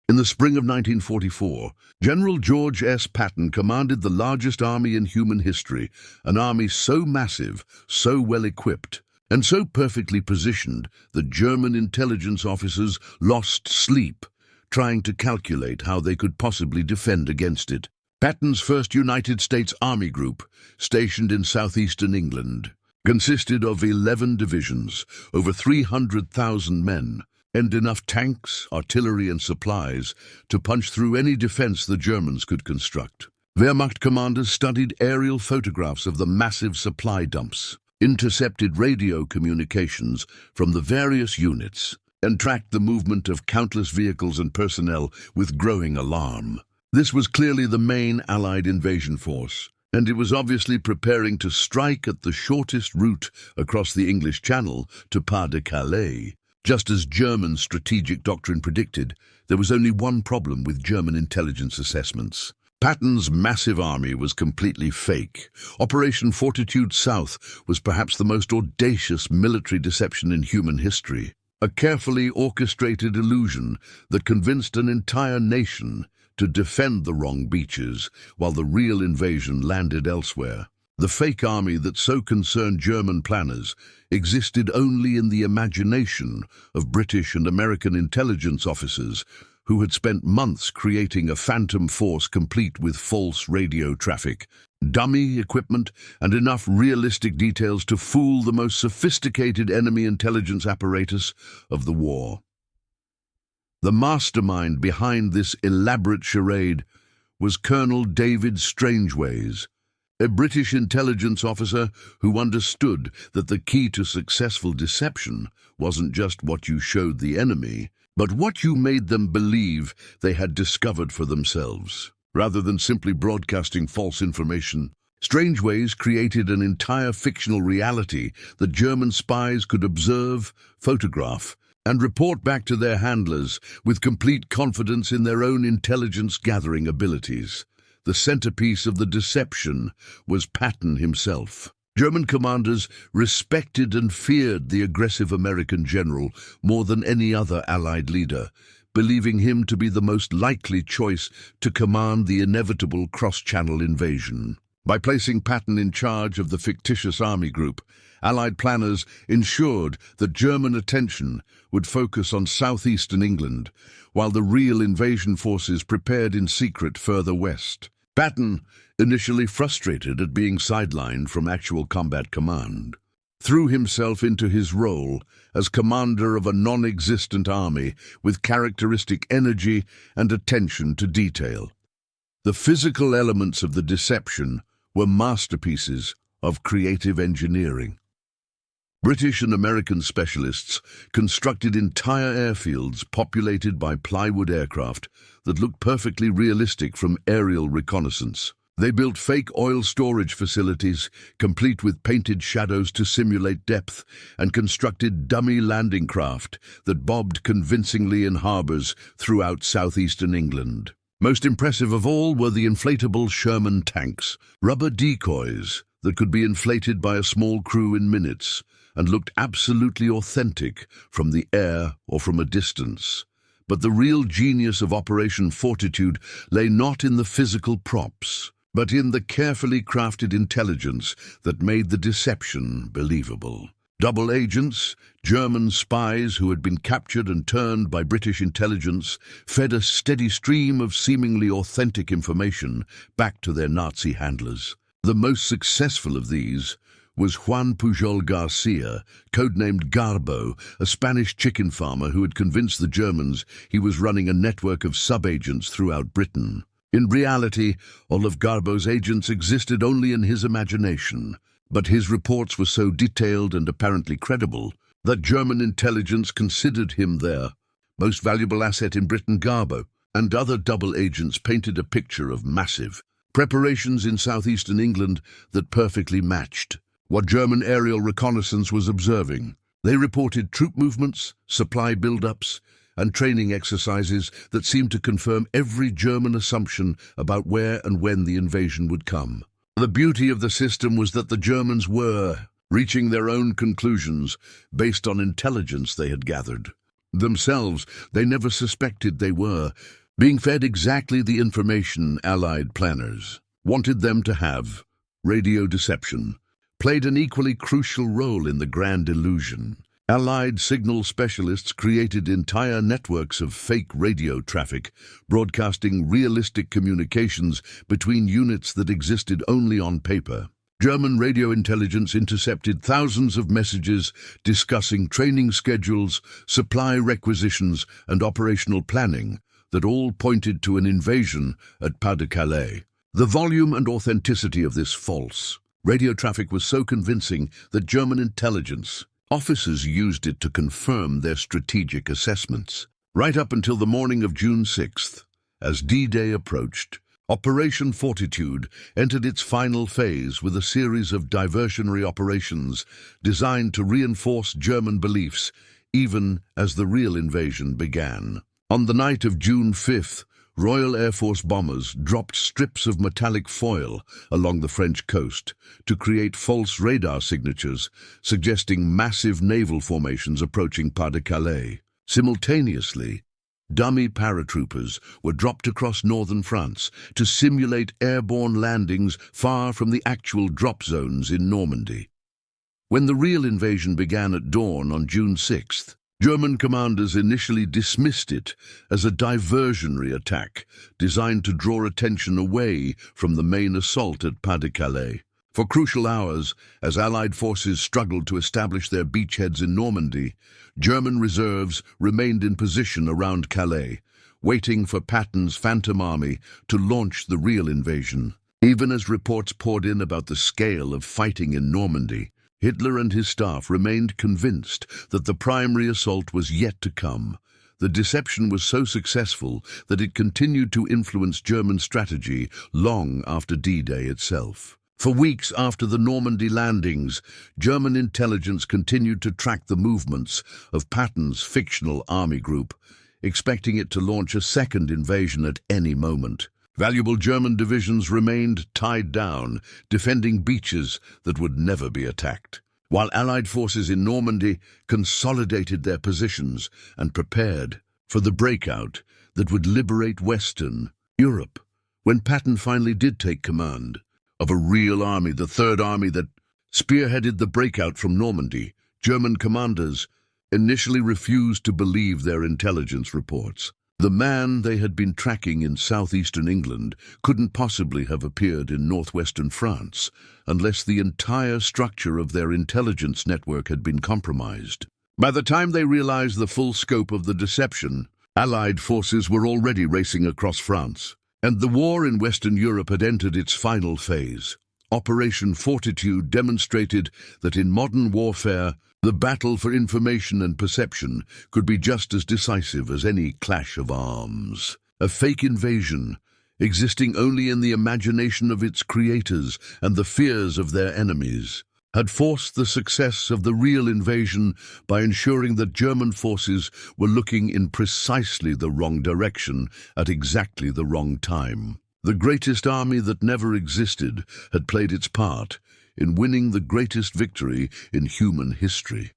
In the spring of 1944, General George S. Patton commanded the largest army in human history, an army so massive, so well equipped, and so perfectly positioned that German intelligence officers lost sleep trying to calculate how they could possibly defend against it. Patton's 1st United States Army Group, stationed in southeastern England, consisted of 11 divisions, over 300,000 men, and enough tanks, artillery and supplies to punch through any defense the Germans could construct. Wehrmacht commanders studied aerial photographs of the massive supply dumps, intercepted radio communications from the various units, and tracked the movement of countless vehicles and personnel with growing alarm. This was clearly the main Allied invasion force, and it was obviously preparing to strike at the shortest route across the English Channel to Pas de Calais. Just as German strategic doctrine predicted, there was only one problem with German intelligence assessments. Patton's massive army was completely fake. Operation Fortitude South was perhaps the most audacious military deception in human history. A carefully orchestrated illusion that convinced an entire nation to defend the wrong beaches while the real invasion landed elsewhere. The fake army that so concerned German planners existed only in the imagination of British and American intelligence officers who had spent months creating a phantom force complete with false radio traffic, dummy equipment, and enough realistic details to fool the most sophisticated enemy intelligence apparatus of the war. The mastermind behind this elaborate charade was Colonel David Strangeways, a British intelligence officer who understood that the key to successful deception wasn't just what you showed the enemy, but what you made them believe they had discovered for themselves. Rather than simply broadcasting false information, Strangeways created an entire fictional reality that German spies could observe, photograph, and report back to their handlers with complete confidence in their own intelligence-gathering abilities. The centerpiece of the deception was Patton himself. German commanders respected and feared the aggressive American general more than any other Allied leader, believing him to be the most likely choice to command the inevitable cross-channel invasion. By placing Patton in charge of the fictitious army group, Allied planners ensured that German attention would focus on southeastern England, while the real invasion forces prepared in secret further west. Patton, initially frustrated at being sidelined from actual combat command, threw himself into his role as commander of a non-existent army with characteristic energy and attention to detail. The physical elements of the deception were masterpieces of creative engineering. British and American specialists constructed entire airfields populated by plywood aircraft that looked perfectly realistic from aerial reconnaissance. They built fake oil storage facilities, complete with painted shadows to simulate depth, and constructed dummy landing craft that bobbed convincingly in harbours throughout southeastern England. Most impressive of all were the inflatable Sherman tanks, rubber decoys that could be inflated by a small crew in minutes and looked absolutely authentic from the air or from a distance. But the real genius of Operation Fortitude lay not in the physical props, but in the carefully crafted intelligence that made the deception believable. Double agents, German spies who had been captured and turned by British intelligence, fed a steady stream of seemingly authentic information back to their Nazi handlers. The most successful of these was Juan Pujol Garcia, codenamed Garbo, a Spanish chicken farmer who had convinced the Germans he was running a network of sub-agents throughout Britain. In reality, all of Garbo's agents existed only in his imagination, but his reports were so detailed and apparently credible that German intelligence considered him their most valuable asset in Britain. Garbo and other double agents painted a picture of massive preparations in southeastern England that perfectly matched what German aerial reconnaissance was observing. They reported troop movements, supply build-ups, and training exercises that seemed to confirm every German assumption about where and when the invasion would come. The beauty of the system was that the Germans were reaching their own conclusions based on intelligence they had gathered. Themselves, they never suspected they were, being fed exactly the information Allied planners wanted them to have. Radio deception played an equally crucial role in the grand illusion. Allied signal specialists created entire networks of fake radio traffic, broadcasting realistic communications between units that existed only on paper. German radio intelligence intercepted thousands of messages discussing training schedules, supply requisitions, and operational planning that all pointed to an invasion at Pas de Calais. The volume and authenticity of this false radio traffic was so convincing that German intelligence officers used it to confirm their strategic assessments. Right up until the morning of June 6th, as D-Day approached, Operation Fortitude entered its final phase with a series of diversionary operations designed to reinforce German beliefs even as the real invasion began. On the night of June 5th, Royal Air Force bombers dropped strips of metallic foil along the French coast to create false radar signatures suggesting massive naval formations approaching Pas de Calais. Simultaneously, dummy paratroopers were dropped across northern France to simulate airborne landings far from the actual drop zones in Normandy. When the real invasion began at dawn on June 6th, German commanders initially dismissed it as a diversionary attack designed to draw attention away from the main assault at Pas de Calais. For crucial hours, as Allied forces struggled to establish their beachheads in Normandy, German reserves remained in position around Calais, waiting for Patton's Phantom Army to launch the real invasion. Even as reports poured in about the scale of fighting in Normandy, Hitler and his staff remained convinced that the primary assault was yet to come. The deception was so successful that it continued to influence German strategy long after D-Day itself. For weeks after the Normandy landings, German intelligence continued to track the movements of Patton's fictional army group, expecting it to launch a second invasion at any moment. Valuable German divisions remained tied down, defending beaches that would never be attacked, while Allied forces in Normandy consolidated their positions and prepared for the breakout that would liberate Western Europe. When Patton finally did take command of a real army, the Third Army that spearheaded the breakout from Normandy, German commanders initially refused to believe their intelligence reports. The man they had been tracking in southeastern England couldn't possibly have appeared in northwestern France unless the entire structure of their intelligence network had been compromised. By the time they realized the full scope of the deception, Allied forces were already racing across France, and the war in Western Europe had entered its final phase. Operation Fortitude demonstrated that in modern warfare, the battle for information and perception could be just as decisive as any clash of arms. A fake invasion, existing only in the imagination of its creators and the fears of their enemies, had forced the success of the real invasion by ensuring that German forces were looking in precisely the wrong direction at exactly the wrong time. The greatest army that never existed had played its part in winning the greatest victory in human history.